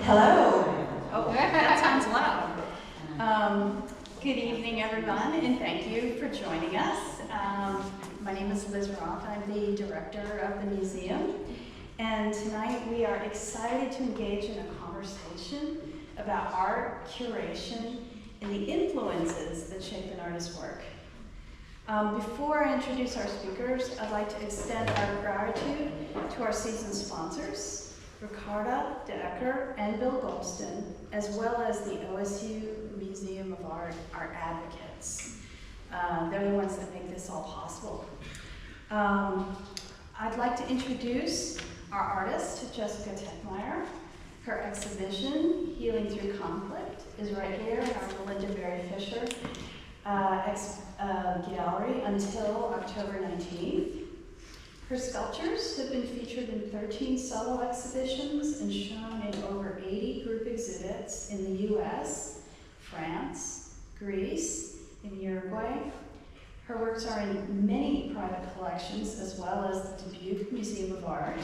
Hello. Oh, that sounds loud. Good evening, everyone, and thank you for joining us. My name is Liz Roth. I'm the director of the museum, and tonight we are excited to engage in a conversation about art, curation, and the influences that shape an artist's work. Before I introduce our speakers, I'd like to extend our gratitude to our season sponsors, Ricarda De Ecker and Bill Golston, as well as the OSU Museum of Art advocates. They're the ones that make this all possible. I'd like to introduce our artist, Jessica Teckemeyer. Her exhibition, Healing Through Conflict, is right here in our Melinda Berry Fisher gallery until October 19th. Her sculptures have been featured in 13 solo exhibitions and shown in over 80 group exhibits in the US, France, Greece, and Uruguay. Her works are in many private collections as well as the Dubuque Museum of Art.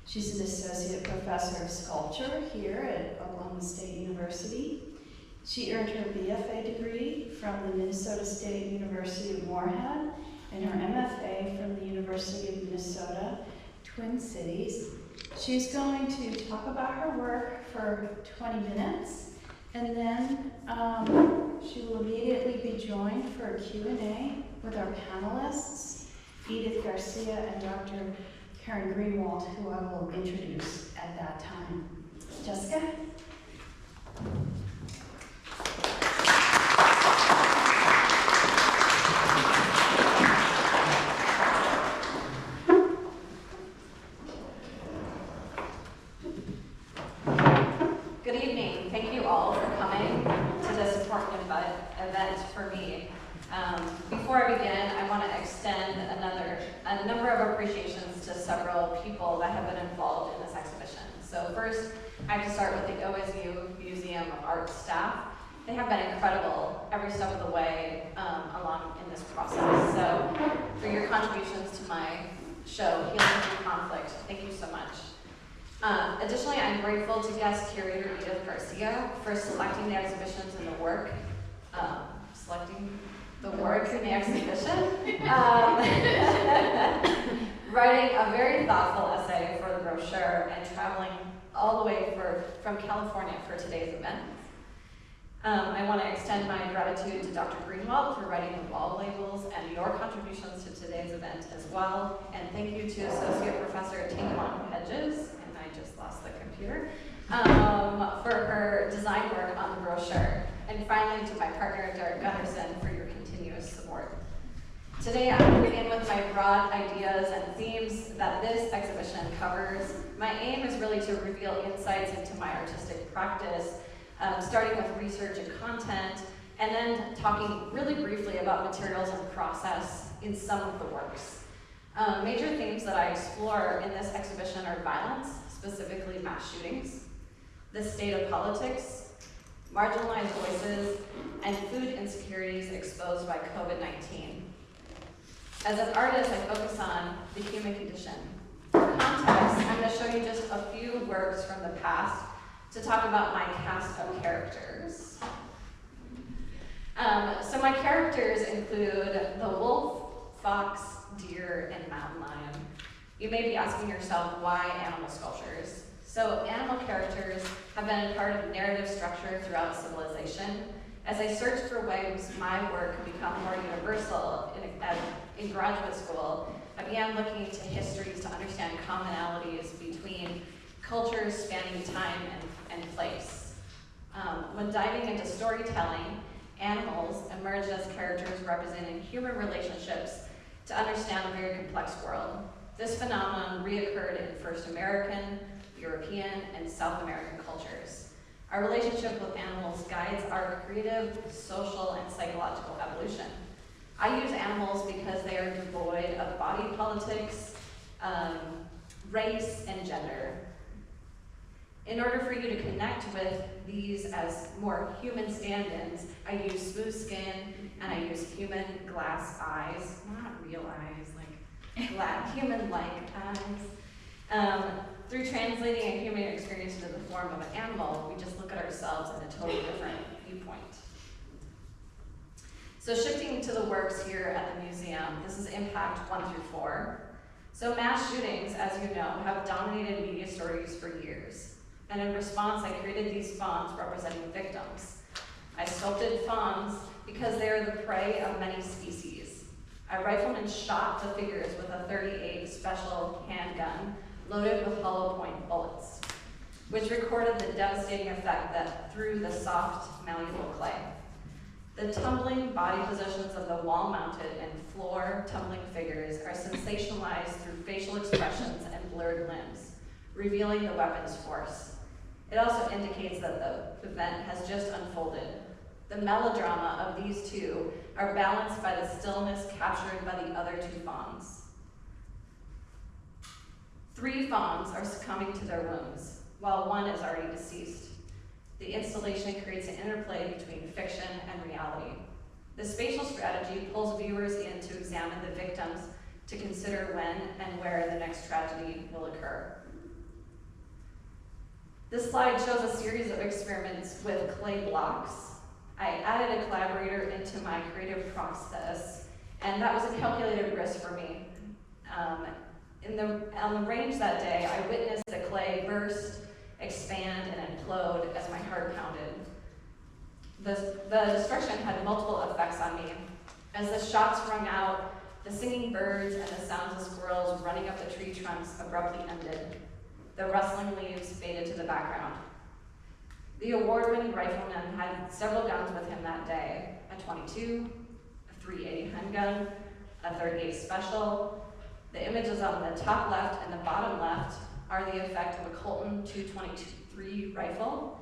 She's an associate professor of sculpture here at Oklahoma State University. She earned her BFA degree from the Minnesota State University of Moorhead and her MFA from the University of Minnesota, Twin Cities. She's going to talk about her work for 20 minutes, and then she will immediately be joined for a Q&A with our panelists, Edith Garcia and Dr. Karen Greenwalt, who I will introduce at that time. Jessica? Good evening. Thank you all for coming to this important event for me. Before I begin, I want to extend a number of appreciations to several people that have been involved in this exhibition. So first, I have to start with the OSU Museum of Art staff. They have been incredible every step of the way along in this process. So for your contributions to my show, Healing Through Conflict, thank you so much. Additionally, I'm grateful to guest curator Edith Garcia for selecting the exhibitions and the work, in the exhibition, writing a very thoughtful essay for the brochure, and traveling all the way from California for today's event. I want to extend my gratitude to Dr. Greenwalt for writing the wall labels and your contributions to today's event as well. And thank you to Associate Professor Tingamon Hedges, and I just lost the computer, for her design work on the brochure. And finally, to my partner, Derek Gunderson, for your continuous support. Today, I'm going to begin with my broad ideas and themes that this exhibition covers. My aim is really to reveal insights into my artistic practice, starting with research and content, and then talking really briefly about materials and process in some of the works. Major themes that I explore in this exhibition are violence, specifically mass shootings, the state of politics, marginalized voices, and food insecurities exposed by COVID-19. As an artist, I focus on the human condition. For context, I'm going to show you just a few works from the past to talk about my cast of characters. So my characters include the wolf, fox, deer, and mountain lion. You may be asking yourself, why animal sculptures? So animal characters have been a part of narrative structure throughout civilization. As I searched for ways my work could become more universal in graduate school, I began looking to histories to understand commonalities between cultures spanning time and place. When diving into storytelling, animals emerged as characters representing human relationships to understand a very complex world. This phenomenon reoccurred in first American, European, and South American cultures. Our relationship with animals guides our creative, social, and psychological evolution. I use animals because they are devoid of body politics, race, and gender. In order for you to connect with these as more human stand-ins, I use smooth skin and I use human glass eyes, not real eyes, like human-like eyes. through translating a human experience into the form of an animal, we just look at ourselves in a totally different viewpoint. So shifting to the works here at the museum, this is impact 1 through 4. So mass shootings, as you know, have dominated media stories for years. And in response, I created these fawns representing victims. I sculpted fawns because they are the prey of many species. A rifleman shot the figures with a .38 special handgun loaded with hollow point bullets, which recorded the devastating effect that threw the soft, malleable clay. The tumbling body positions of the wall-mounted and floor-tumbling figures are sensationalized through facial expressions and blurred limbs, revealing the weapon's force. It also indicates that the event has just unfolded. The melodrama of these two are balanced by the stillness captured by the other two fawns. 3 fawns are succumbing to their wounds, while 1 is already deceased. The installation creates an interplay between fiction and reality. The spatial strategy pulls viewers in to examine the victims to consider when and where the next tragedy will occur. This slide shows a series of experiments with clay blocks. I added a collaborator into my creative process, and that was a calculated risk for me. On the range that day, I witnessed the clay burst, expand, and implode as my heart pounded. The destruction had multiple effects on me. As the shots rung out, the singing birds and the sounds of squirrels running up the tree trunks abruptly ended. The rustling leaves faded to the background. The award-winning rifleman had several guns with him that day: a .22, a .380 handgun, a .38 special. The images on the top left and the bottom left are the effect of a Colton 223 rifle.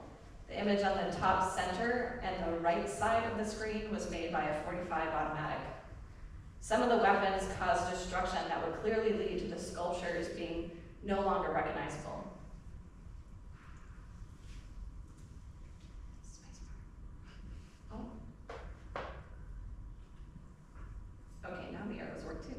The image on the top center and the right side of the screen was made by a .45 automatic. Some of the weapons caused destruction that would clearly lead to the sculptures being no longer recognizable. Oh. Okay, now the arrows work too.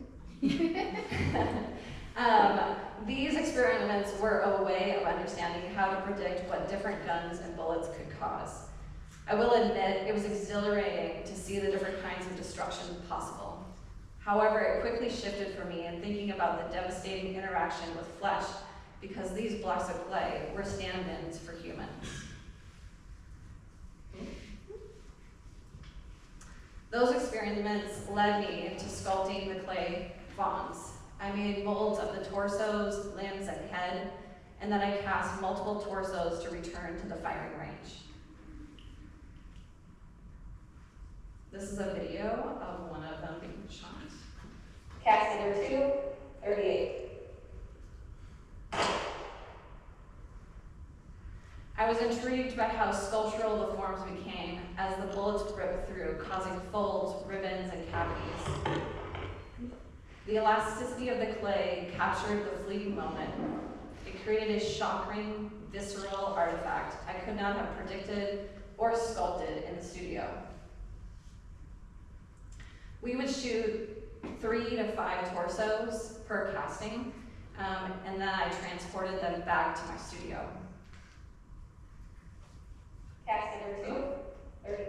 These experiments were a way of understanding how to predict what different guns and bullets could cause. I will admit it was exhilarating to see the different kinds of destruction possible. However, it quickly shifted for me in thinking about the devastating interaction with flesh, because these blocks of clay were stand-ins for humans. Those experiments led me to sculpting the clay fawns. I made molds of the torsos, limbs, and head, and then I cast multiple torsos to return to the firing range. This is a video of one of them being shot. Cast either 2, 38. I was intrigued by how sculptural the forms became as the bullets ripped through, causing folds, ribbons, and cavities. The elasticity of the clay captured the fleeting moment. It created a shocking, visceral artifact I could not have predicted or sculpted in the studio. We would shoot 3 to 5 torsos per casting, and then I transported them back to my studio. Casting number 2, 30.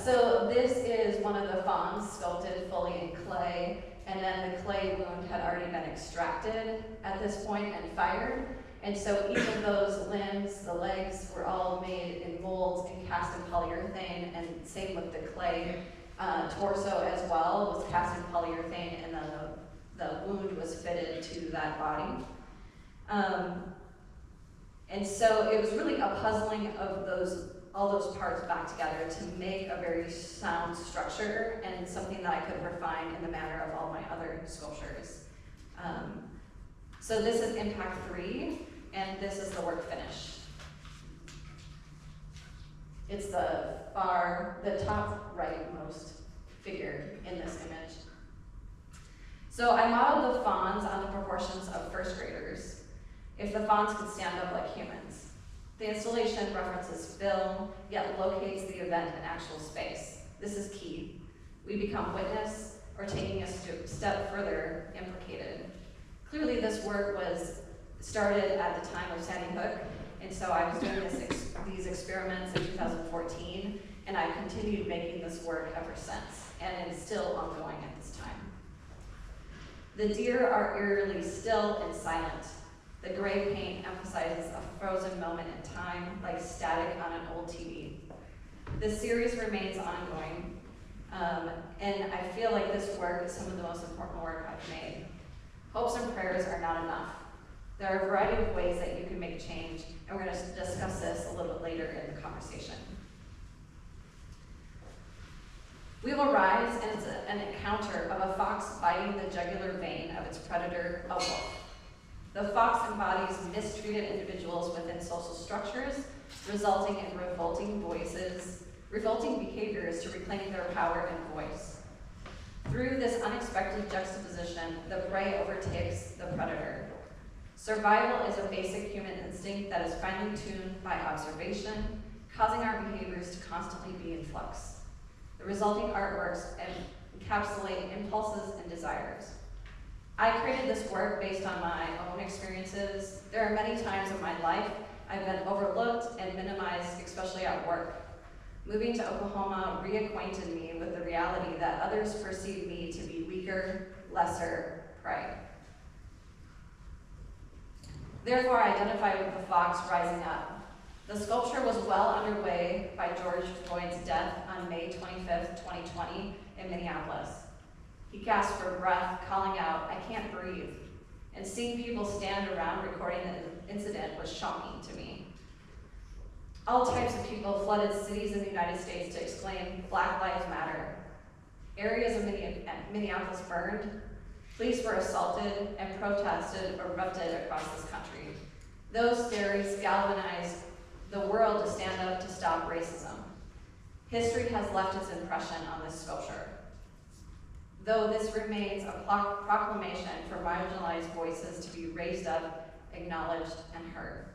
So this is one of the fawns sculpted fully in clay, and then the clay wound had already been extracted at this point and fired. And so each of those limbs, the legs, were all made in molds and cast in polyurethane, and same with the clay torso as well, was cast in polyurethane, and then the wound was fitted to that body. And so it was really a puzzling of all those parts back together to make a very sound structure and something that I could refine in the manner of all my other sculptures. So this is impact 3, and this is the work finished. It's the top rightmost figure in this image. So I modeled the fawns on the proportions of first graders, if the fawns could stand up like humans. The installation references film, yet locates the event in actual space. This is key. We become witness, or taking a step further, implicated. Clearly this work was started at the time of Sandy Hook, and so I was doing these experiments in 2014, and I've continued making this work ever since, and it's still ongoing at this time. The deer are eerily still and silent. The gray paint emphasizes a frozen moment in time, like static on an old TV. The series remains ongoing, and I feel like this work is some of the most important work I've made. Hopes and prayers are not enough. There are a variety of ways that you can make change, and we're going to discuss this a little bit later in the conversation. We will rise as an encounter of a fox biting the jugular vein of its predator, a wolf. The fox embodies mistreated individuals within social structures, resulting in revolting behaviors to reclaim their power and voice. Through this unexpected juxtaposition, the prey overtakes the predator. Survival is a basic human instinct that is finely tuned by observation, causing our behaviors to constantly be in flux. The resulting artworks encapsulate impulses and desires. I created this work based on my own experiences. There are many times in my life I've been overlooked and minimized, especially at work. Moving to Oklahoma reacquainted me with the reality that others perceive me to be weaker, lesser prey. Therefore, I identify with the fox rising up. The sculpture was well underway by George Floyd's death on May 25th, 2020 in Minneapolis. He gasped for breath, calling out, "I can't breathe." And seeing people stand around recording the incident was shocking to me. All types of people flooded cities in the United States to exclaim, "Black Lives Matter." Areas of Minneapolis burned. Police were assaulted, and protested erupted across this country. Those stories galvanized the world to stand up to stop racism. History has left its impression on this sculpture. Though this remains a proclamation for marginalized voices to be raised up, acknowledged, and heard.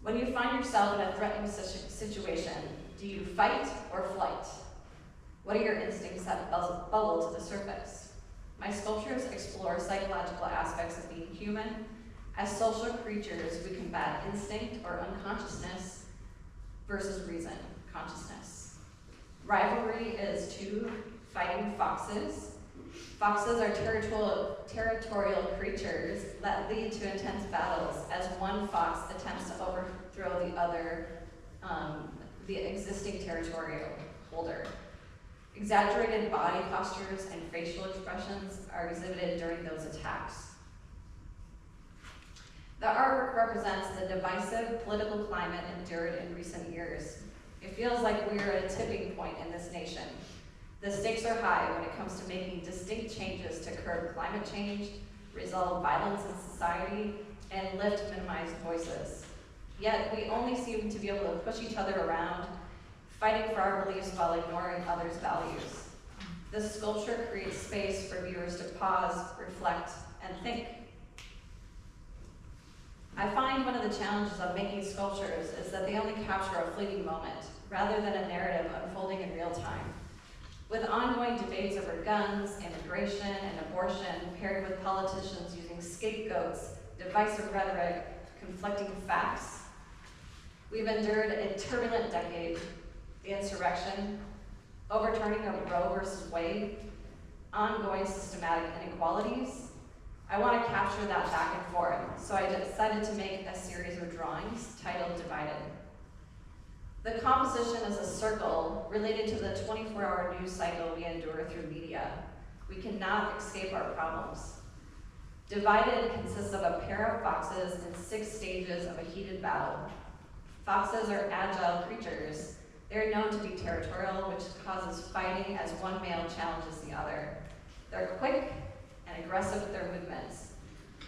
When you find yourself in a threatening situation, do you fight or flight? What are your instincts that bubble to the surface? My sculptures explore psychological aspects of being human. As social creatures, we combat instinct or unconsciousness versus reason, consciousness. Rivalry is two fighting foxes. Foxes are territorial creatures that lead to intense battles as one fox attempts to overthrow the existing territorial holder. Exaggerated body postures and facial expressions are exhibited during those attacks. The artwork represents the divisive political climate endured in recent years. It feels like we are at a tipping point in this nation. The stakes are high when it comes to making distinct changes to curb climate change, resolve violence in society, and lift minimized voices. Yet we only seem to be able to push each other around, fighting for our beliefs while ignoring others' values. This sculpture creates space for viewers to pause, reflect, and think. I find one of the challenges of making sculptures is that they only capture a fleeting moment, rather than a narrative unfolding in real time. With ongoing debates over guns, immigration, and abortion, paired with politicians using scapegoats, divisive rhetoric, conflicting facts, we've endured a turbulent decade. The insurrection, overturning of Roe versus Wade, ongoing systematic inequalities. I want to capture that back and forth, so I decided to make a series of drawings titled Divided. The composition is a circle related to the 24-hour news cycle we endure through media. We cannot escape our problems. Divided consists of a pair of foxes in 6 stages of a heated battle. Foxes are agile creatures. They're known to be territorial, which causes fighting as one male challenges the other. They're quick and aggressive with their movements.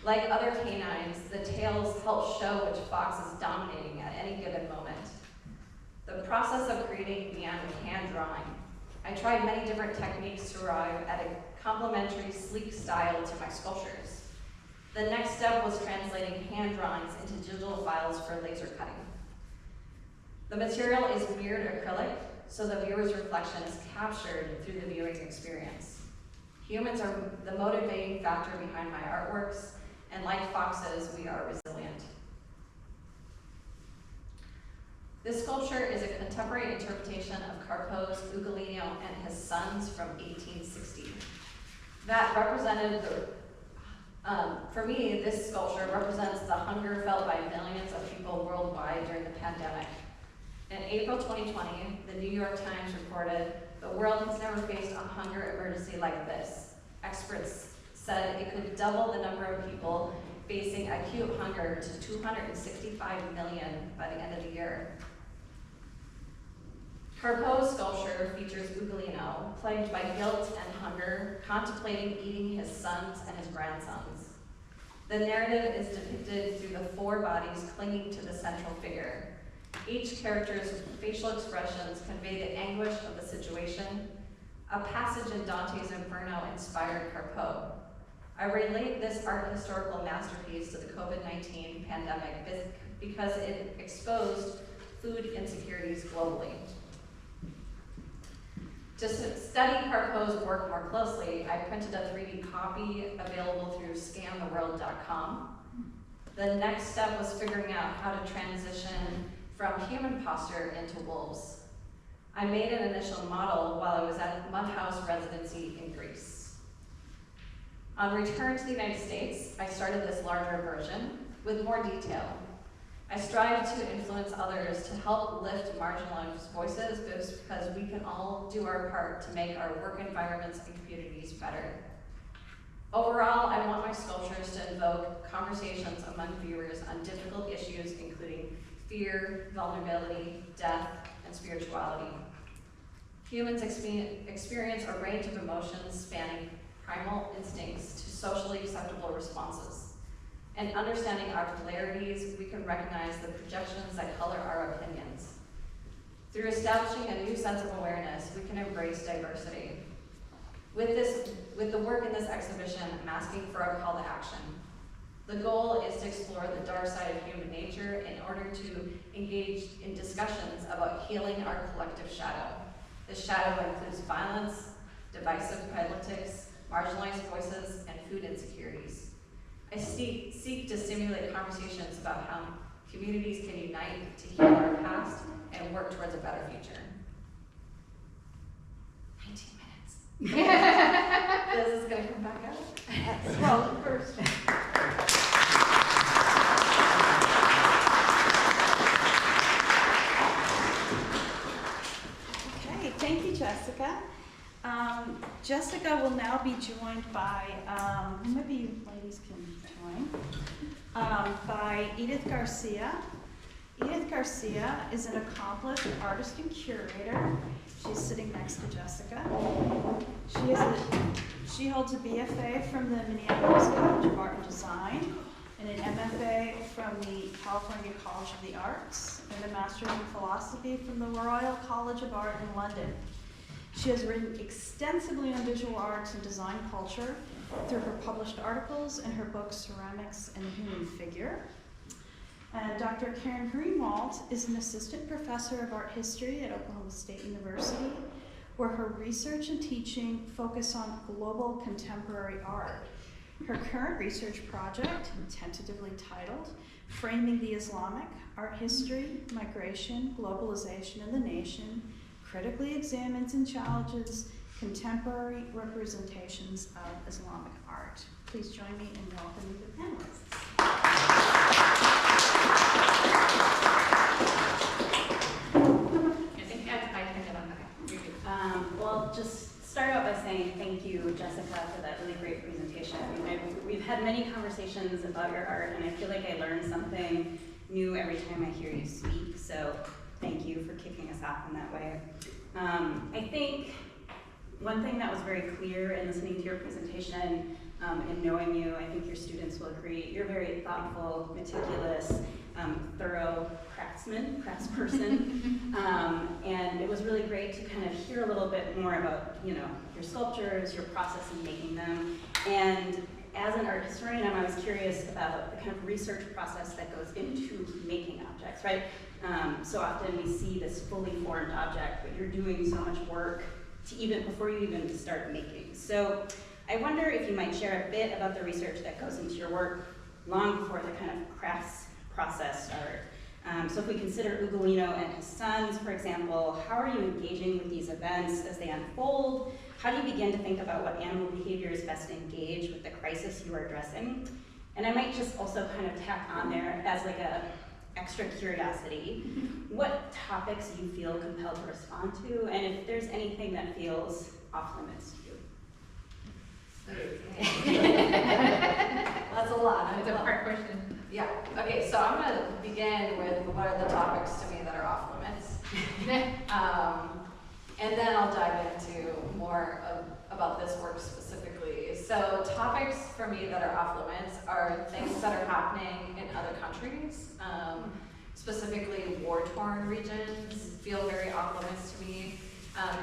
Like other canines, the tails help show which fox is dominating at any given moment. The process of creating began with hand drawing. I tried many different techniques to arrive at a complementary, sleek style to my sculptures. The next step was translating hand drawings into digital files for laser cutting. The material is mirrored acrylic, so the viewer's reflection is captured through the viewing experience. Humans are the motivating factor behind my artworks, and like foxes, we are resilient. This sculpture is a contemporary interpretation of Carpo's Ugolino and his sons from 1860. That represented for me, this sculpture represents the hunger felt by millions of people worldwide during the pandemic. In April 2020, the New York Times reported, "The world has never faced a hunger emergency like this." Experts said it could double the number of people facing acute hunger to 265 million by the end of the year. Carpo's sculpture features Ugolino, plagued by guilt and hunger, contemplating eating his sons and his grandsons. The narrative is depicted through the four bodies clinging to the central figure. Each character's facial expressions convey the anguish of the situation. A passage in Dante's Inferno inspired Carpo. I relate this art historical masterpiece to the COVID-19 pandemic because it exposed food insecurities globally. To study Carpo's work more closely, I printed a 3D copy available through scantheworld.com. The next step was figuring out how to transition from human posture into wolves. I made an initial model while I was at Mudhouse residency in Greece. On return to the United States, I started this larger version with more detail. I strive to influence others to help lift marginalized voices because we can all do our part to make our work environments and communities better. Overall, I want my sculptures to invoke conversations among viewers on difficult issues including fear, vulnerability, death, and spirituality. Humans experience a range of emotions spanning primal instincts to socially acceptable responses. And understanding our polarities, we can recognize the projections that color our opinions. Through establishing a new sense of awareness, we can embrace diversity. With the work in this exhibition, I'm asking for a call to action. The goal is to explore the dark side of human nature in order to engage in discussions about healing our collective shadow. The shadow includes violence, divisive politics, marginalized voices, and food insecurities. I seek to stimulate conversations about how communities can unite to heal our past and work towards a better future. 19 minutes. This is going to come back out? Well, first. Okay, thank you, Jessica. Jessica will now be joined by, maybe you ladies can join, by Edith Garcia. Edith Garcia is an accomplished artist and curator. She's sitting next to Jessica. She holds a BFA from the Minneapolis College of Art and Design and an MFA from the California College of the Arts and a Master's in Philosophy from the Royal College of Art in London. She has written extensively on visual arts and design culture through her published articles and her books Ceramics and the Human Figure. And Dr. Karen Greenwalt is an assistant professor of art history at Oklahoma State University, where her research and teaching focus on global contemporary art. Her current research project, tentatively titled Framing the Islamic, Art History, Migration, Globalization, and the Nation, critically examines and challenges contemporary representations of Islamic art. Please join me in welcoming the panelists. Well, just start out by saying thank you, Jessica, for that really great presentation. We've had many conversations about your art, and I feel like I learn something new every time I hear you speak, so thank you for kicking us off in that way. I think one thing that was very clear in listening to your presentation and knowing you, I think your students will agree, you're very thoughtful, meticulous, thorough craftsperson. And it was really great to kind of hear a little bit more about, your sculptures, your process in making them. And as an art historian, I'm always curious about the kind of research process that goes into making objects, right? So often we see this fully formed object, but you're doing so much work to before you even start making. So I wonder if you might share a bit about the research that goes into your work long before the kind of crafts process started. So if we consider Ugolino and his sons, for example, how are you engaging with these events as they unfold? How do you begin to think about what animal behaviors best engage with the crisis you are addressing? And I might just also kind of tack on there as like a extra curiosity, what topics you feel compelled to respond to, and if there's anything that feels off limits to you. That's a lot. It's a hard question. Yeah, okay, so I'm gonna begin with what are the topics to me that are off limits. And then I'll dive into more about this work specifically. So topics for me that are off limits are things that are happening in other countries, specifically war-torn regions feel very off limits to me.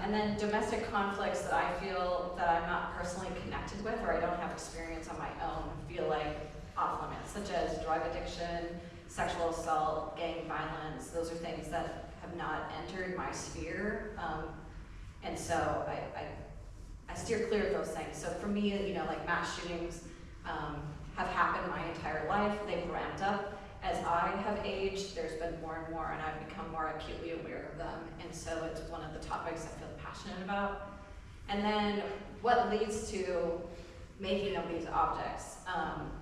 And then domestic conflicts that I feel that I'm not personally connected with or I don't have experience on my own feel like off limits, such as drug addiction, sexual assault, gang violence. Those are things that have not entered my sphere. And so I steer clear of those things. So for me, you know, like mass shootings have happened my entire life. They've ramped up. As I have aged, there's been more and more, and I've become more acutely aware of them. And so it's one of the topics I feel passionate about. And then what leads to making of these objects,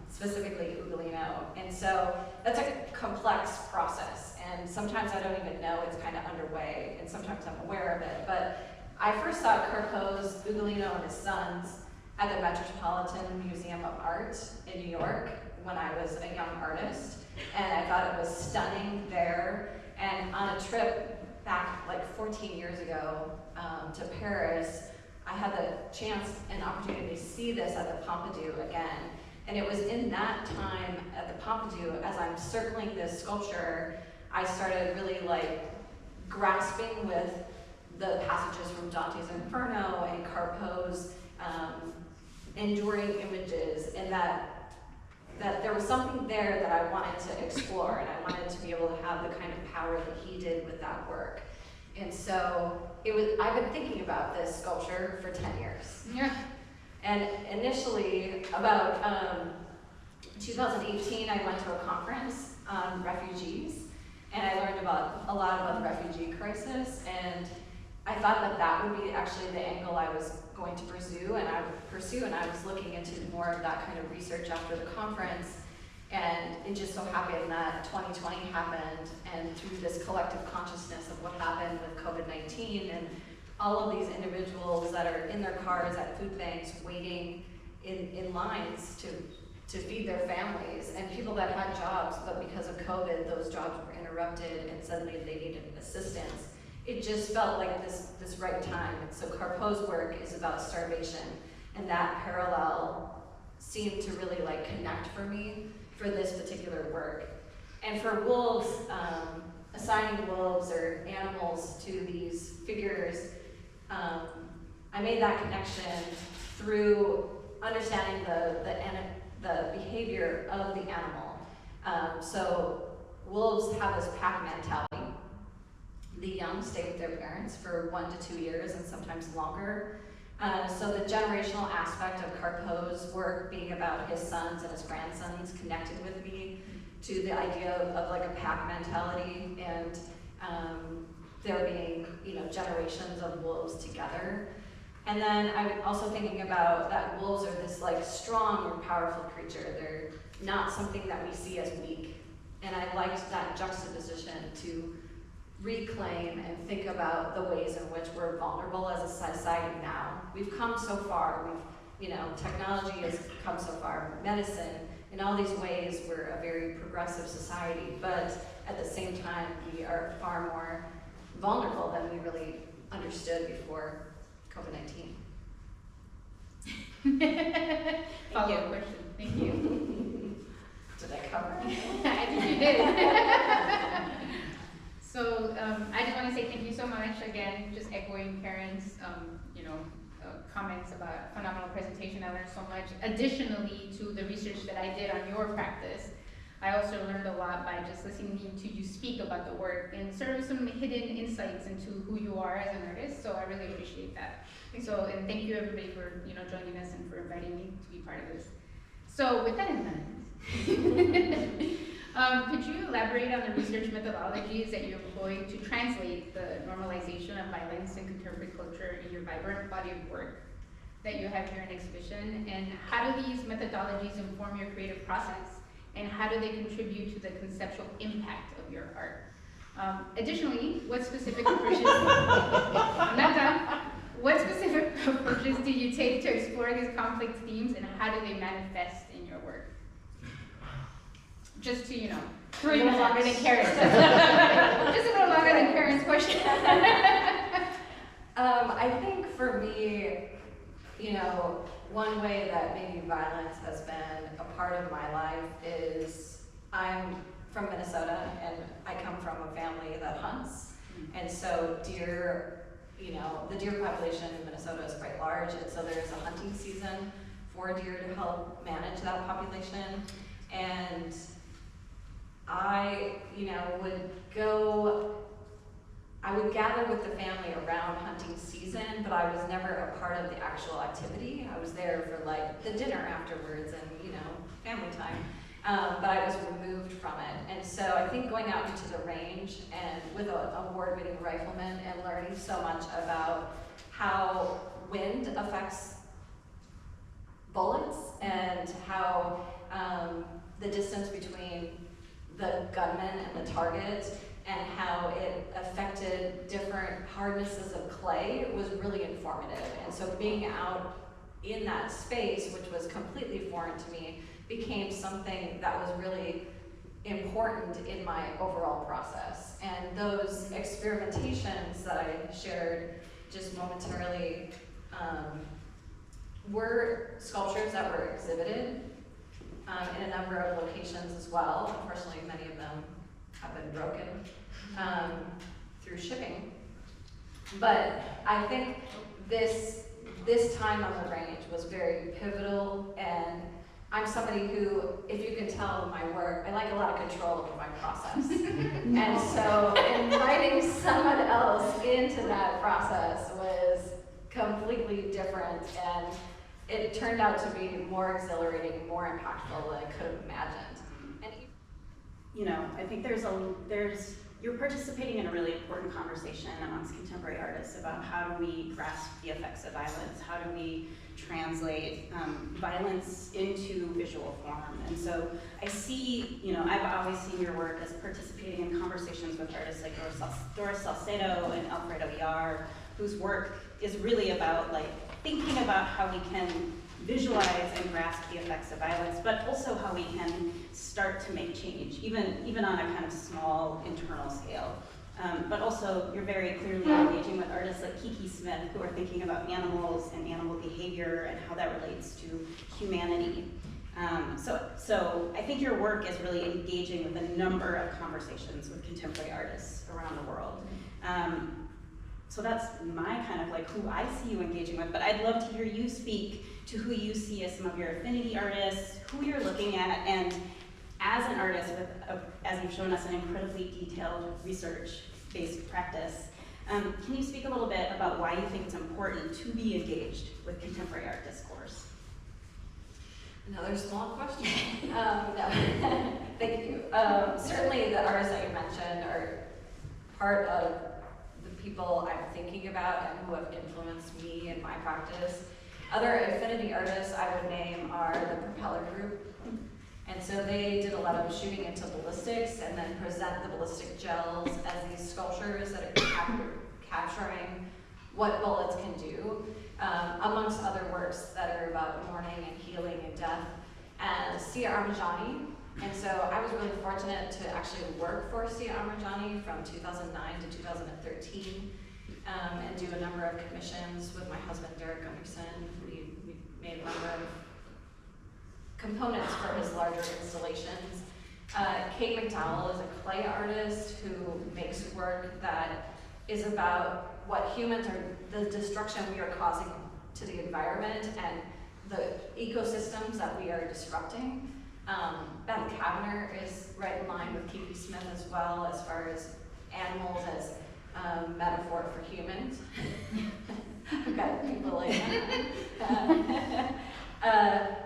specifically Ugolino. And so that's a complex process. And sometimes I don't even know it's kind of underway, and sometimes I'm aware of it. But I first saw Carpo's Ugolino and his sons at the Metropolitan Museum of Art in New York when I was a young artist. And I thought it was stunning there. And on a trip back like 14 years ago to Paris, I had the chance and opportunity to see this at the Pompidou again. And it was in that time at the Pompidou, as I'm circling this sculpture, I started really like grasping with the passages from Dante's Inferno and Carpo's enduring images, and that there was something there that I wanted to explore, and I wanted to be able to have the kind of power that he did with that work. And so I've been thinking about this sculpture for 10 years. Yeah. And initially, about 2018, I went to a conference on refugees, and I learned a lot about the refugee crisis, and I thought that would be actually the angle I was going to pursue, and I was looking into more of that kind of research after the conference, and it just so happened that 2020 happened, and through this collective consciousness of what happened with COVID-19, and all of these individuals that are in their cars at food banks waiting in lines to feed their families, and people that had jobs, but because of COVID, those jobs were interrupted, and suddenly they needed assistance. It just felt like this right time. And so Carpo's work is about starvation, and that parallel seemed to really like connect for me for this particular work. And for wolves, assigning wolves or animals to these figures, I made that connection through understanding the behavior of the animal. So wolves have this pack mentality. The young stay with their parents for 1 to 2 years and sometimes longer. So the generational aspect of Carpo's work being about his sons and his grandsons connected with me to the idea of like a pack mentality, and there being, you know, generations of wolves together. And then I'm also thinking about that wolves are this like strong or powerful creature. They're not something that we see as weak. And I liked that juxtaposition to reclaim and think about the ways in which we're vulnerable as a society now. We've come so far. Technology has come so far. Medicine, in all these ways, we're a very progressive society, but at the same time, we are far more vulnerable than we really understood before COVID-19. Follow-up question. Thank you. Did I cover it? I think you did. So I just want to say thank you so much again. Just echoing Karen's, comments about phenomenal presentation. I learned so much. Additionally to the research that I did on your practice, I also learned a lot by just listening to you speak about the work and sort of some hidden insights into who you are as an artist. So I really appreciate that. So, and thank you everybody for joining us and for inviting me to be part of this. So with that in mind, could you elaborate on the research methodologies that you employ to translate the normalization of violence in contemporary culture in your vibrant body of work that you have here in exhibition? And how do these methodologies inform your creative process? And how do they contribute to the conceptual impact of your art? Additionally, what specific approaches, I'm not done. What specific approaches do you take to explore these complex themes, and how do they manifest in your work? Just to, a little longer than Karen's. Just a little longer than Karen's question. I think for me, one way that maybe violence has been a part of my life is I'm from Minnesota, and I come from a family that hunts. And so deer, the deer population in Minnesota is quite large, and so there's a hunting season for deer to help manage that population. And I would gather with the family around hunting season, but I was never a part of the actual activity. I was there for like the dinner afterwards and, family time. But I was removed from it. And so I think going out into the range and with an award-winning rifleman and learning so much about how wind affects bullets and how the distance between the gunman and the target and how it affected different hardnesses of clay was really informative. And so being out in that space, which was completely foreign to me, became something that was really important in my overall process. And those experimentations that I shared just momentarily were sculptures that were exhibited in a number of locations as well. Unfortunately, many of them have been broken through shipping. But I think this time on the range was very pivotal, and I'm somebody who, if you can tell my work, I like a lot of control over my process. And so inviting someone else into that process was completely different, and it turned out to be more exhilarating, more impactful than I could have imagined. And I think you're participating in a really important conversation amongst contemporary artists about how do we grasp the effects of violence, how do we translate violence into visual form. And so I see, I've always seen your work as participating in conversations with artists like Doris Salcedo and Alfredo Yar, whose work is really about thinking about how we can visualize and grasp the effects of violence, but also how we can start to make change, even on a kind of small internal scale. But also, you're very clearly engaging with artists like Kiki Smith, who are thinking about animals and animal behavior and how that relates to humanity. So I think your work is really engaging with a number of conversations with contemporary artists around the world. So that's my kind of who I see you engaging with, but I'd love to hear you speak to who you see as some of your affinity artists, who you're looking at, and as an artist with, as you've shown us, an incredibly detailed research-based practice, can you speak a little bit about why you think it's important to be engaged with contemporary art discourse? Another small question. No, thank you. Certainly the artists that you mentioned are part of the people I'm thinking about and who have influenced me in my practice. Other affinity artists I would name are the Propeller Group. And so they did a lot of shooting into ballistics and then present the ballistic gels as these sculptures that are capturing what bullets can do, amongst other works that are about mourning and healing and death. And Sia Armajani. And so I was really fortunate to actually work for Sia Armajani from 2009 to 2013 and do a number of commissions with my husband, Derek Gunderson. We made a number of components for his larger installations. Kate McDowell is a clay artist who makes work that is about what humans are, the destruction we are causing to the environment and the ecosystems that we are disrupting. Beth Cavanaugh Wagner is right in line with Kiki Smith as well, as far as animals as metaphor for humans. I've got people like that.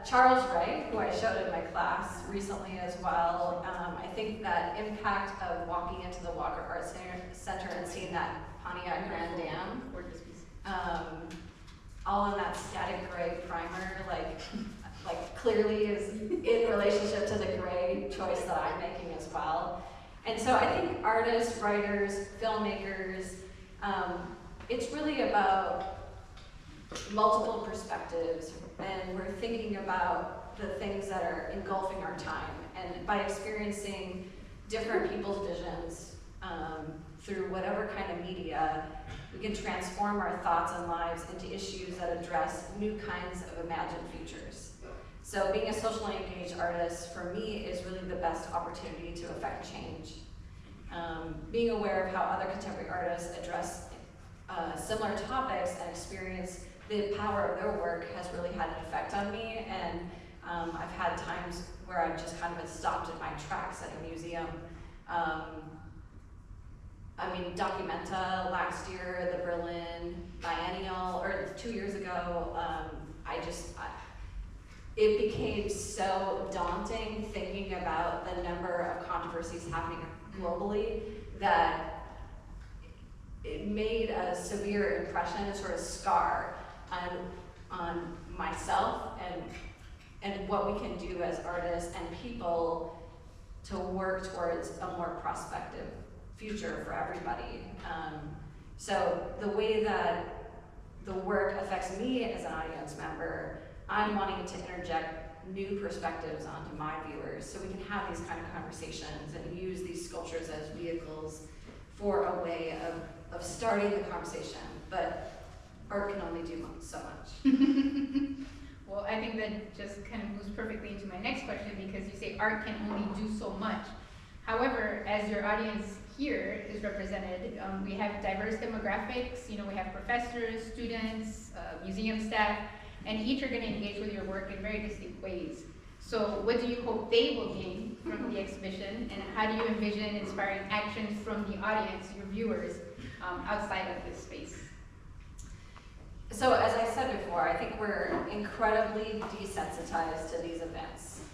Charles Wright, who I showed in my class recently as well, I think that impact of walking into the Walker Art Center and seeing that Pontiac Grand Dam, all in that static gray primer, like clearly is in relationship to the gray choice that I'm making as well. And so I think artists, writers, filmmakers, it's really about multiple perspectives, and we're thinking about the things that are engulfing our time. And by experiencing different people's visions through whatever kind of media, we can transform our thoughts and lives into issues that address new kinds of imagined futures. So being a socially engaged artist, for me, is really the best opportunity to affect change. Being aware of how other contemporary artists address similar topics and experience the power of their work has really had an effect on me, and I've had times where I've just kind of been stopped in my tracks at a museum. Documenta last year, the Berlin Biennial, or 2 years ago, it became so daunting thinking about the number of controversies happening globally that it made a severe impression, a sort of scar on myself and what we can do as artists and people to work towards a more prospective future for everybody. So the way that the work affects me as an audience member, I'm wanting to interject new perspectives onto my viewers so we can have these kind of conversations and use these sculptures as vehicles for a way of starting the conversation. But art can only do so much. Well, I think that just kind of moves perfectly into my next question, because you say art can only do so much. However, as your audience here is represented, we have diverse demographics. We have professors, students, museum staff, and each are going to engage with your work in very distinct ways. So what do you hope they will gain from the exhibition, and how do you envision inspiring actions from the audience, your viewers, outside of this space? So as I said before, I think we're incredibly desensitized to these events.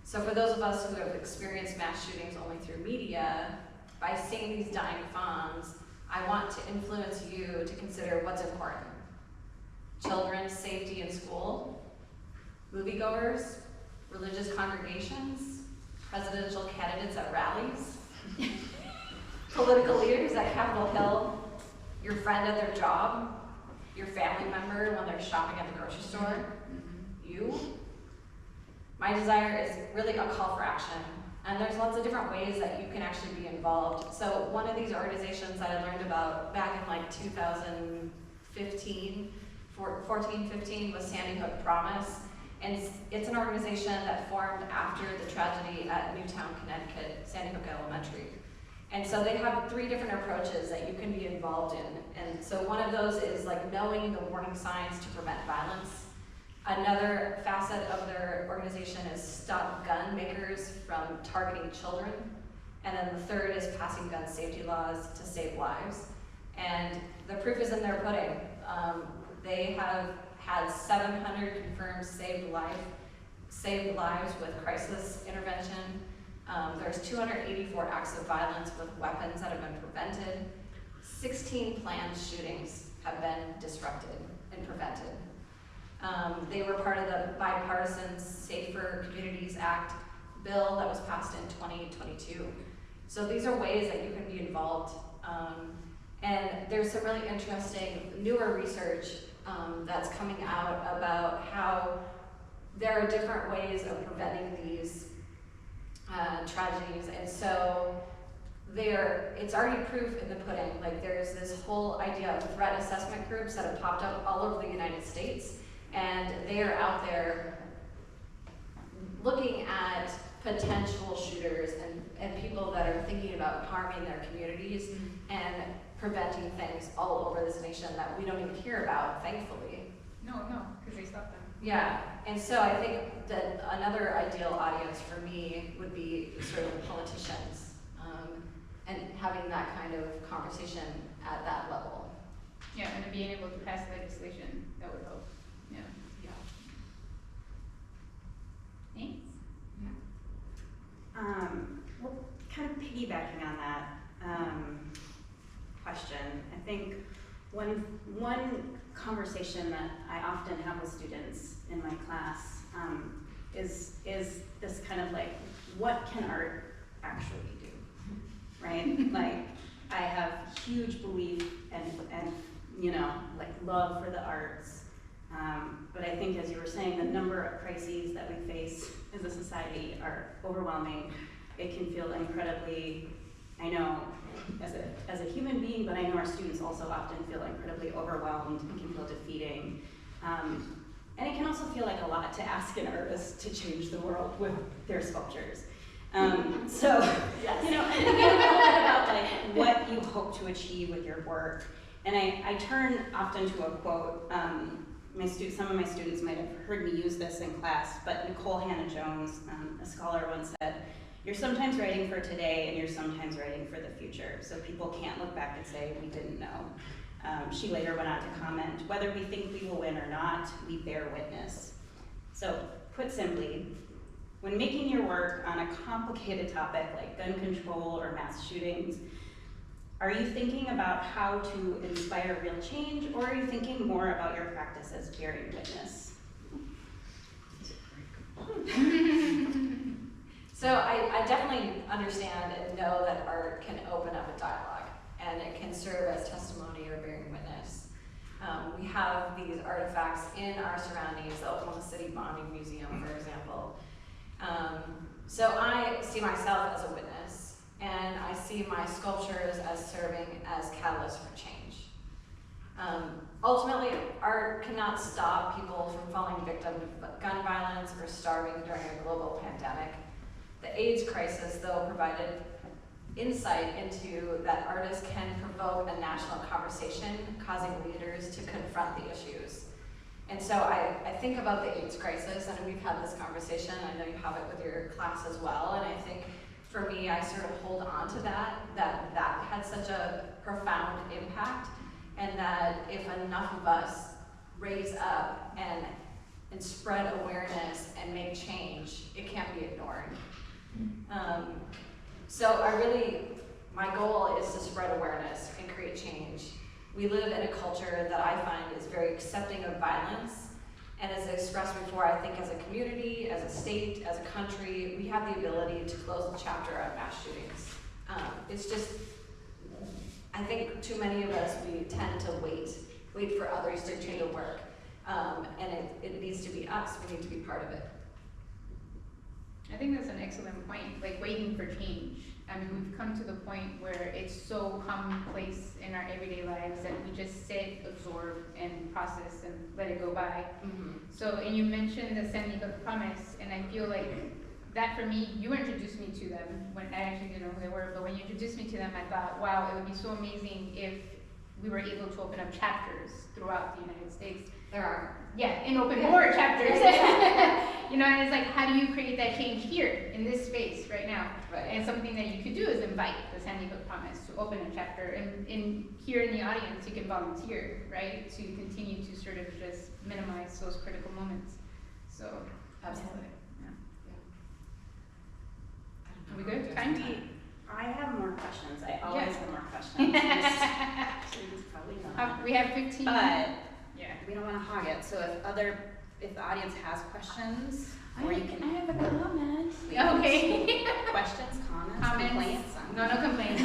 So for those of us who have experienced mass shootings only through media, by seeing these dying fawns, I want to influence you to consider what's important. Children's safety in school, moviegoers, religious congregations, presidential candidates at rallies, political leaders at Capitol Hill, your friend at their job, your family member when they're shopping at the grocery store, you. My desire is really a call for action, and there's lots of different ways that you can actually be involved. So one of these organizations that I learned about back in like 2015, 14-15 was Sandy Hook Promise, and it's an organization that formed after the tragedy at Newtown, Connecticut, Sandy Hook Elementary. And so they have 3 different approaches that you can be involved in. And so one of those is like knowing the warning signs to prevent violence. Another facet of their organization is stop gun makers from targeting children. And then the third is passing gun safety laws to save lives. And the proof is in their pudding. They have had 700 confirmed saved lives with crisis intervention. There's 284 acts of violence with weapons that have been prevented. 16 planned shootings have been disrupted and prevented. They were part of the bipartisan Safer Communities Act bill that was passed in 2022. So these are ways that you can be involved. And there's some really interesting newer research that's coming out about how there are different ways of preventing these tragedies. And so it's already proof in the pudding. Like there's this whole idea of threat assessment groups that have popped up all over the United States, and they are out there looking at potential shooters and people that are thinking about harming their communities and preventing things all over this nation that we don't even hear about, thankfully. No, because they stopped them. Yeah, and so I think that another ideal audience for me would be sort of politicians, and having that kind of conversation at that level. Yeah, and being able to pass legislation, that would help, yeah. Yeah. Thanks. Well, kind of piggybacking on that question, I think one conversation that I often have with students in my class is this kind of like, what can art actually do, right? Like, I have huge belief and you know, like love for the arts, but I think, as you were saying, the number of crises that we face as a society are overwhelming. It can feel incredibly, I know, as a human being, but I know our students also often feel incredibly overwhelmed. It can feel defeating. And it can also feel like a lot to ask an artist to change the world with their sculptures. So, Yes. you know, and thinking a little bit about like what you hope to achieve with your work. And I turn often to a quote. Some of my students might have heard me use this in class, but Nicole Hannah-Jones, a scholar, once said, "You're sometimes writing for today and you're sometimes writing for the future. So people can't look back and say, we didn't know." She later went on to comment, "Whether we think we will win or not, we bear witness." So put simply, when making your work on a complicated topic like gun control or mass shootings, are you thinking about how to inspire real change, or are you thinking more about your practice as bearing witness? So I definitely understand and know that art can open up a dialogue, and it can serve as testimony or bearing witness. We have these artifacts in our surroundings, the Oklahoma City Bombing Museum, for example. So I see myself as a witness, and I see my sculptures as serving as catalysts for change. Ultimately, art cannot stop people from falling victim to gun violence or starving during a global pandemic. The AIDS crisis, though, provided insight into that artists can provoke a national conversation, causing leaders to confront the issues. And so I think about the AIDS crisis, and we've had this conversation. I know you have it with your class as well, and I think for me, I sort of hold on to that had such a profound impact, and that if enough of us raise up and spread awareness and make change, it can't be ignored. So my goal is to spread awareness and create change. We live in a culture that I find is very accepting of violence, and as expressed before, I think as a community, as a state, as a country, we have the ability to close the chapter on mass shootings. It's just, I think too many of us, we tend to wait for others to do the work, and it needs to be us. We need to be part of it. I think that's an excellent point, like waiting for change. I mean, we've come to the point where it's so commonplace in our everyday lives that we just sit, absorb, and process and let it go by. Mm-hmm. So, and you mentioned the 70 Book Promise, and I feel like that for me, you introduced me to them when I actually didn't know who they were, but when you introduced me to them, I thought, wow, it would be so amazing if we were able to open up chapters throughout the United States. There are. Yeah, and open more chapters. You know, and it's like, how do you create that change here in this space right now? Right. And something that you could do is invite the Sandy Hook Promise to open a chapter, and here in the audience you can volunteer, right, to continue to sort of just minimize those critical moments. So Absolutely. Yeah. Yeah. Are we good? Time? I have more questions. I always Yeah. have more questions. Students probably not. We have 15. But yeah. we don't want to hog it. So if the audience has questions, or you can. I have a comment. please. Okay. Questions, comments, Comments? complaints. No complaints.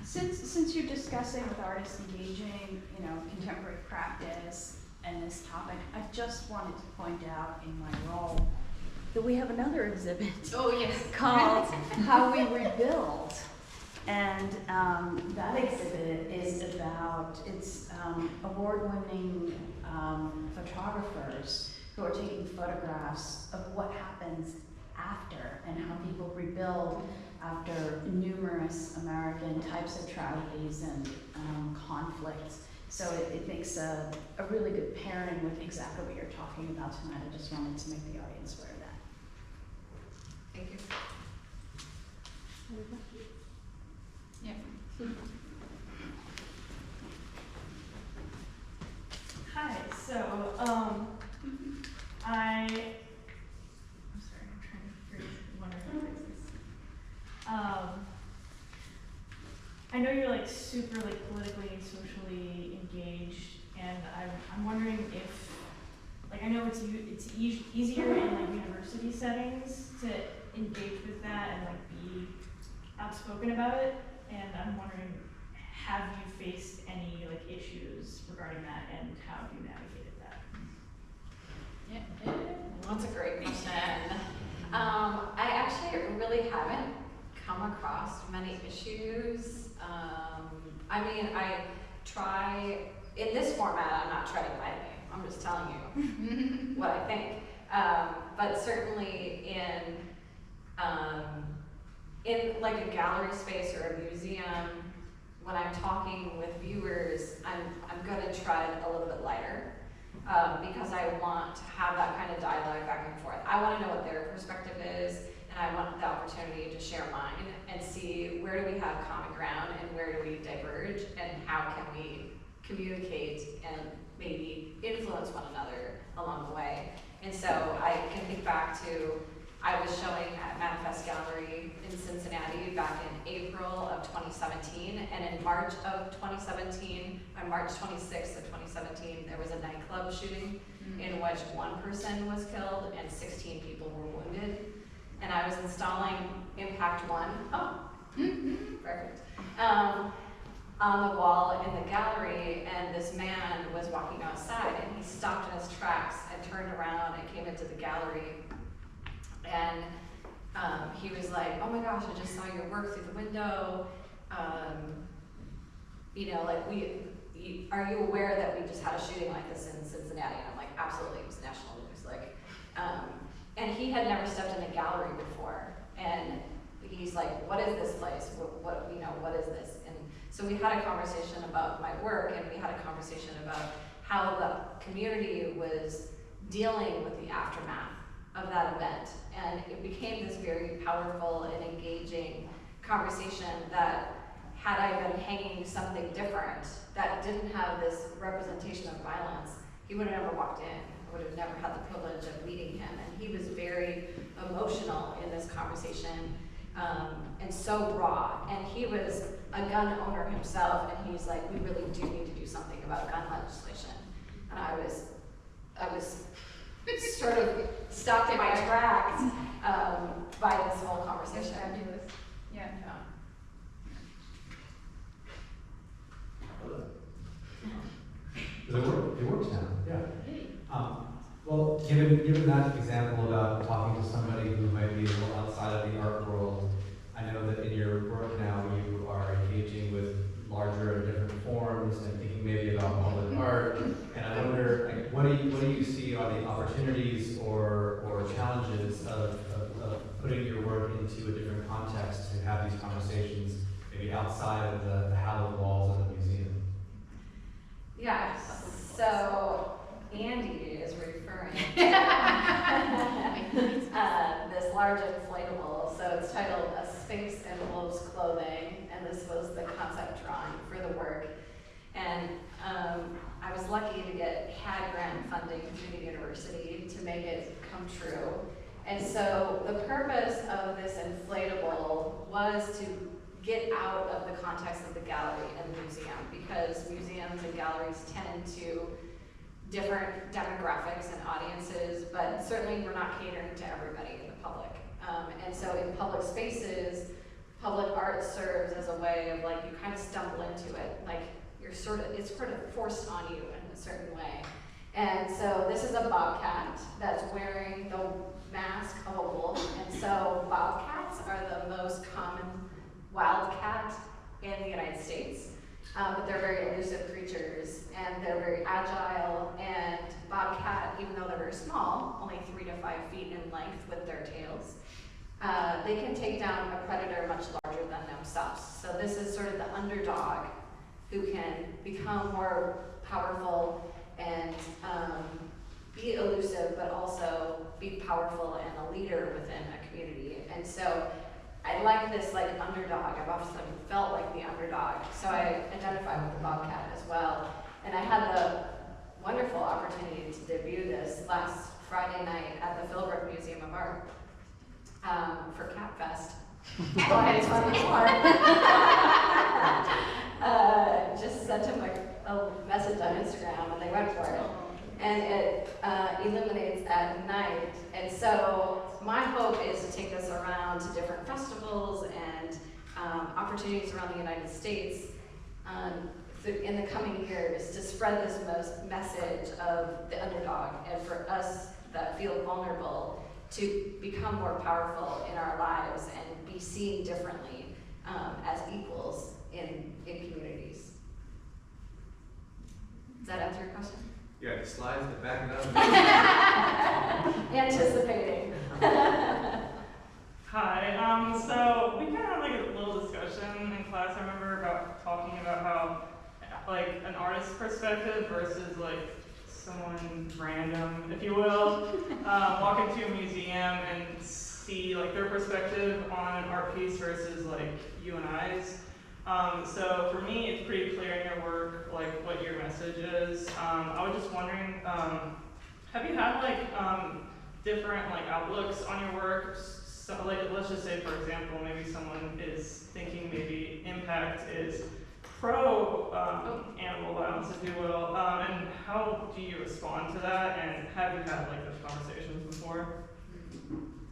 Since you're discussing with artists engaging, contemporary practice and this topic, I just wanted to point out in my role that we have another exhibit Oh yes. called How We Rebuild. And that exhibit is about, it's award-winning photographers who are taking photographs of what happens after and how people rebuild after numerous American types of tragedies and conflicts So it makes a really good pairing with exactly what you're talking about tonight. I just wanted to make the audience aware of that. Thank you. Yeah. Hi, so, I'm sorry, I'm trying to wonder how to phrase this. I know you're like super like politically and socially engaged, and I'm wondering if, like, I know it's easier in like university settings to engage with that and like be outspoken about it, and I'm wondering, have you faced any like issues regarding that, and how have you navigated that? Yeah, that's a great question. I actually really haven't come across many issues. I mean, I try, in this format, I'm not treading lightly. I'm just telling you what I think. But certainly in like a gallery space or a museum, when I'm talking with viewers, I'm gonna tread a little bit lighter. Because I want to have that kind of dialogue back and forth. I want to know what their perspective is, and I want the opportunity to share mine and see where do we have common ground and where do we diverge, and how can we communicate and maybe influence one another along the way. And so I can think back to, I was showing at Manifest Gallery in Cincinnati back in April of 2017, and in March of 2017, on March 26th of 2017, there was a nightclub shooting in which one person was killed and 16 people were wounded. And I was installing Impact One, perfect, on the wall in the gallery, and this man was walking outside, and he stopped in his tracks and turned around and came into the gallery. And he was like, oh my gosh, I just saw your work through the window. You know, like, are you aware that we just had a shooting like this in Cincinnati? And I'm like, absolutely, it was national news. Like, and he had never stepped in a gallery before. And he's like, what is this place? What is this? And so we had a conversation about my work, and we had a conversation about how the community was dealing with the aftermath of that event. And it became this very powerful and engaging conversation that, had I been hanging something different that didn't have this representation of violence, he would have never walked in. I would have never had the privilege of meeting him. And he was very emotional in this conversation, and so raw. And he was a gun owner himself, and he's like, we really do need to do something about gun legislation. And I was sort of stopped in my tracks by this whole conversation. Fabulous. Yeah. Does it work? It works now, yeah. Well, given that example about talking to somebody who might be a little outside of the art world, I know that in your work now you are engaging with larger and different forms and thinking maybe about public art. And I wonder, like, what do you see are the opportunities or challenges of putting your work into a different context to have these conversations, maybe outside of the hallowed walls of the museum? Yeah, so Andy is referring to this large inflatable. So it's titled A Sphinx in Wolves Clothing, and this was the concept drawing for the work. And I was lucky to get CAD grant funding through the university to make it come true. And so the purpose of this inflatable was to get out of the context of the gallery and the museum, because museums and galleries tend to different demographics and audiences, but certainly we're not catering to everybody in the public. And so in public spaces, public art serves as a way of, like, you kind of stumble into it, like it's sort of forced on you in a certain way. And so this is a bobcat that's wearing the mask of a wolf, and so bobcats are the most common wildcat in the United States. But they're very elusive creatures, and they're very agile, and bobcat, even though they're very small, only 3 to 5 feet in length with their tails, they can take down a predator much larger than themselves. So this is sort of the underdog who can become more powerful and be elusive, but also be powerful and a leader within a community. And so I like this like underdog. I've often felt like the underdog. So I identify with the bobcat as well. And I had the wonderful opportunity to debut this last Friday night at the Philbrook Museum of Art for CapFest 2024. Just sent him a message on Instagram and they went for it. And it illuminates at night. And so my hope is to take this around to different festivals and opportunities around the United States in the coming years to spread this message of the underdog, and for us that feel vulnerable to become more powerful in our lives and be seen differently as equals in communities. Does that answer your question? You got the slides to back it up. Anticipating. Hi, so we kind of had like a little discussion in class, I remember, about talking about how like an artist's perspective versus like someone random, if you will, walk into a museum and see like their perspective on an art piece versus like you and I's. So for me, it's pretty clear in your work, like what your message is. I was just wondering, have you had like different like outlooks on your work? So like, let's just say, for example, maybe someone is thinking maybe impact is pro animal violence, if you will, and how do you respond to that? And have you had like those conversations before?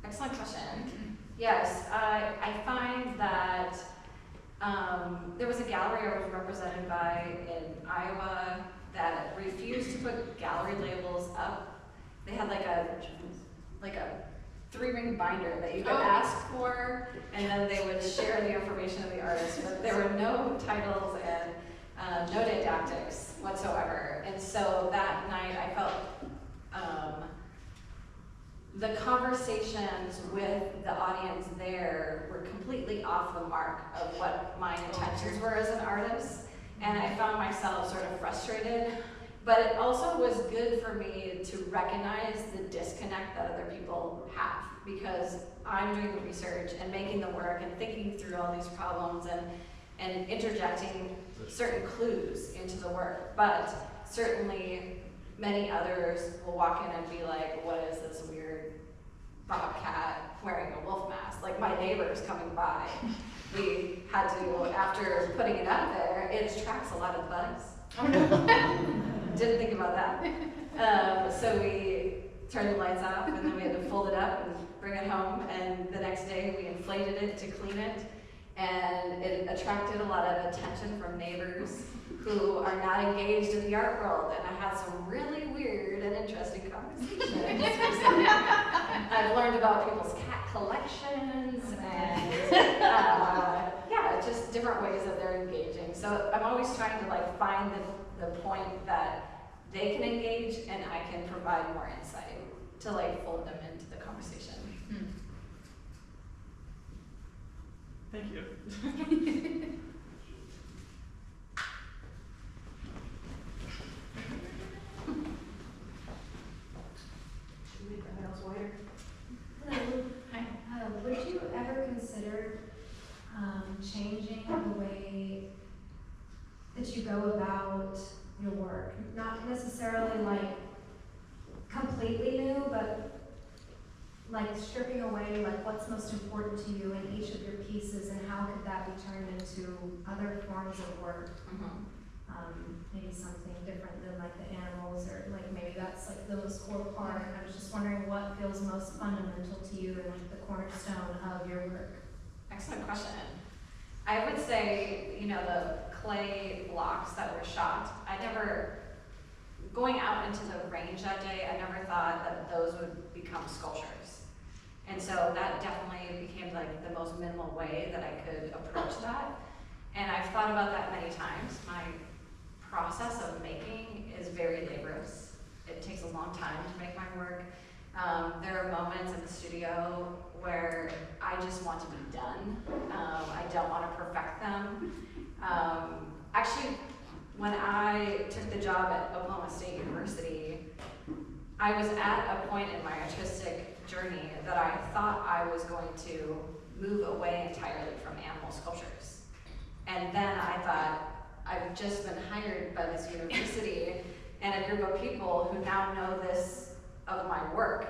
Excellent question. Yes, I find that there was a gallery I was represented by in Iowa that refused to put gallery labels up. They had like a 3-ring binder that you could ask for, and then they would share the information of the artist, but there were no titles and no didactics whatsoever. And so that night I felt the conversations with the audience there were completely off the mark of what my intentions were as an artist, and I found myself sort of frustrated. But it also was good for me to recognize the disconnect that other people have, because I'm doing the research and making the work and thinking through all these problems and interjecting certain clues into the work. But certainly many others will walk in and be like, what is this weird bobcat wearing a wolf mask? Like my neighbors coming by. We had to, after putting it up there, it attracts a lot of bugs. Oh no. Didn't think about that. So we turned the lights off, and then we had to fold it up and bring it home, and the next day we inflated it to clean it, and it attracted a lot of attention from neighbors who are not engaged in the art world, and I had some really weird and interesting conversations. I've learned about people's cat collections and yeah, just different ways that they're engaging. So I'm always trying to like find the point that they can engage and I can provide more insight to like fold them into the conversation. Thank you. Should we make our nails whiter? Hello. Hi. Would you ever consider changing the way that you go about your work? Not necessarily like completely new, but like stripping away like what's most important to you in each of your pieces, and how could that be turned into other forms of work? Maybe something different than like the animals, or like maybe that's like the most core part. I was just wondering what feels most fundamental to you and like the cornerstone of your work. Excellent question. I would say, you know, the clay blocks that were shot, going out into the range that day, I never thought that those would become sculptures. And so that definitely became like the most minimal way that I could approach that. And I've thought about that many times. My process of making is very laborious. It takes a long time to make my work. There are moments in the studio where I just want to be done. I don't want to perfect them. actually, when I took the job at Oklahoma State University, I was at a point in my artistic journey that I thought I was going to move away entirely from animal sculptures. And then I thought, I've just been hired by this university and a group of people who now know this of my work.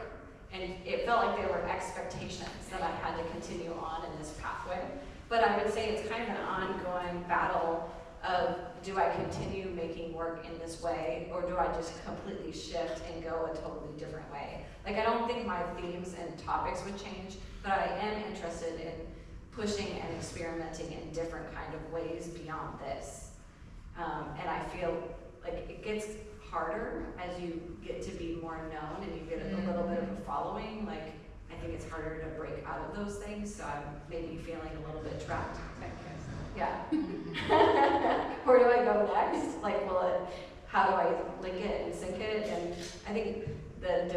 And it felt like there were expectations that I had to continue on in this pathway. But I would say it's kind of an ongoing battle of, do I continue making work in this way, or do I just completely shift and go a totally different way? Like, I don't think my themes and topics would change, but I am interested in pushing and experimenting in different kind of ways beyond this. And I feel like it gets harder as you get to be more known and you get a little bit of a following. Like, I think it's harder to break out of those things, so I'm maybe feeling a little bit trapped. Yeah. Where do I go next? Like, how do I link it and sync it? And I think the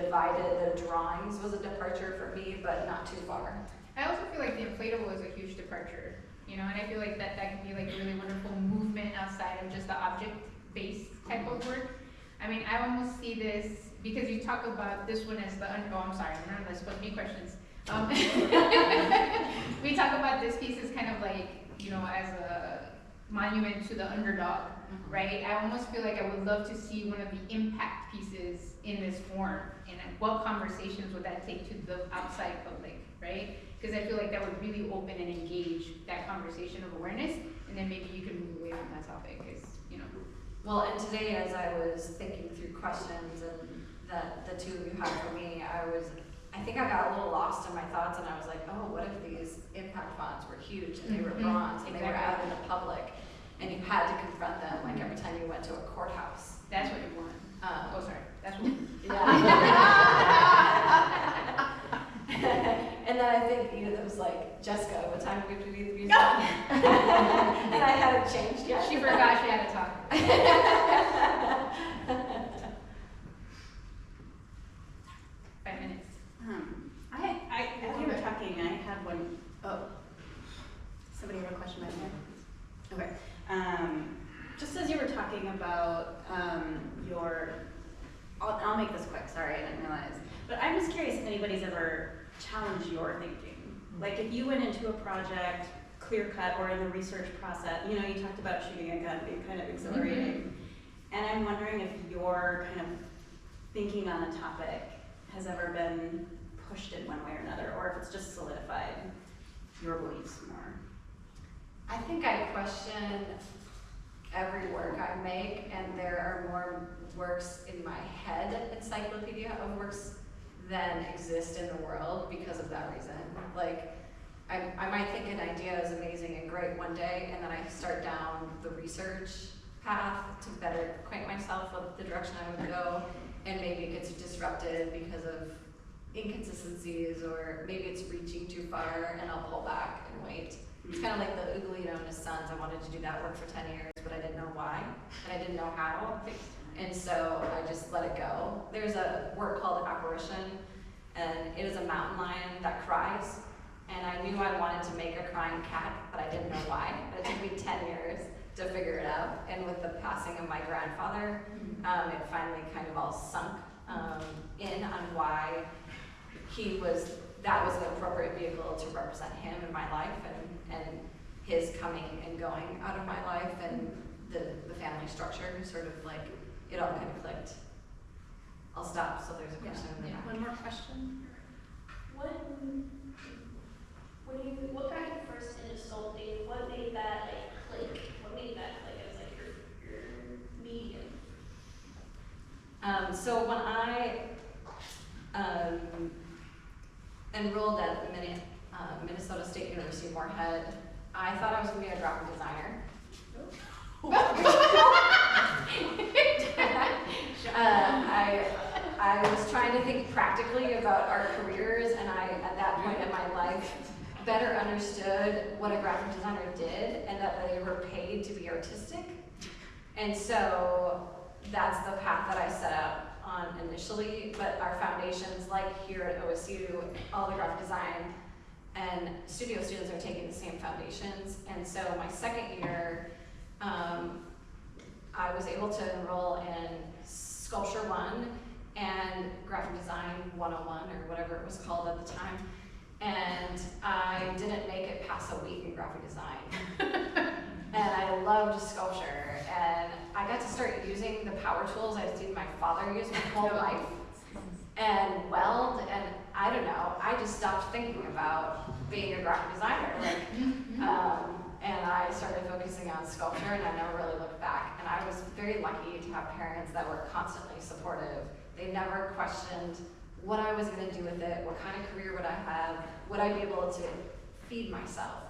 drawings was a departure for me, but not too far. I also feel like the inflatable is a huge departure, you know, and I feel like that can be like a really wonderful movement outside of just the object-based type of work. I mean, I almost see this, because you talk about this one as the, I'm sorry, none of this, but me questions. We talk about this piece as kind of like, you know, as a monument to the underdog, right? I almost feel like I would love to see one of the impact pieces in this form, and what conversations would that take to the outside public, right? Because I feel like that would really open and engage that conversation of awareness, and then maybe you can move away from that topic, because, you know. Well, and today as I was thinking through questions and that the two of you had for me, I think I got a little lost in my thoughts, and I was like, oh, what if these impact fonts were huge and they were bronze and they were out in the public, and you had to confront them like every time you went to a courthouse. That's what you want. Oh, sorry. That's what. Yeah. And then I think Edith was like, Jessica, what time do we have to be done? And I hadn't changed yet. She forgot she had to talk. 5 minutes. As you were talking, I had one. Oh, somebody had a question right there. Okay. Just as you were talking about I'll make this quick. Sorry, I didn't realize. But I'm just curious if anybody's ever challenged your thinking. Like, if you went into a project clear cut or in the research process, you know, you talked about shooting a gun being kind of exhilarating, and I'm wondering if your kind of thinking on a topic has ever been pushed in one way or another, or if it's just solidified your beliefs more. I think I question every work I make, and there are more works in my head, encyclopedia of works, than exist in the world because of that reason. Like, I might think an idea is amazing and great one day, and then I start down the research path to better acquaint myself with the direction I would go, and maybe it gets disrupted because of inconsistencies, or maybe it's reaching too far, and I'll pull back and wait. It's kind of like the Ugolino and his sons. I wanted to do that work for 10 years, but I didn't know why, and I didn't know how, and so I just let it go. There's a work called Apparition, and it is a mountain lion that cries, and I knew I wanted to make a crying cat, but I didn't know why. It took me 10 years to figure it out, and with the passing of my grandfather, it finally kind of all sunk in on why that was an appropriate vehicle to represent him in my life, and his coming and going out of my life, and the family structure, sort of like, it all kind of clicked. I'll stop, so there's a question in the back. One more question. What got you first into sculpting? What made that click? What made that click as your medium? So when I enrolled at Minnesota State University Moorhead, I thought I was going to be a graphic designer. I was trying to think practically about our careers, and I, at that point in my life, better understood what a graphic designer did, and that they were paid to be artistic. And so that's the path that I set out on initially, but our foundations, like here at OSU, all the graphic design and studio students are taking the same foundations. And so my second year, I was able to enroll in Sculpture 1 and Graphic Design 101, or whatever it was called at the time. And I didn't make it past a week in graphic design. And I loved sculpture. And I got to start using the power tools I'd seen my father use my whole life. And weld, and I don't know, I just stopped thinking about being a graphic designer. And I started focusing on sculpture, and I never really looked back. And I was very lucky to have parents that were constantly supportive. They never questioned what I was going to do with it, what kind of career would I have, would I be able to feed myself.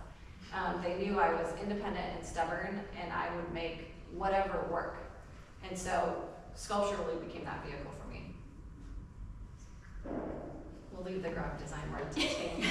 They knew I was independent and stubborn, and I would make whatever work. And so sculpture really became that vehicle for me. We'll leave the graphic design word to change.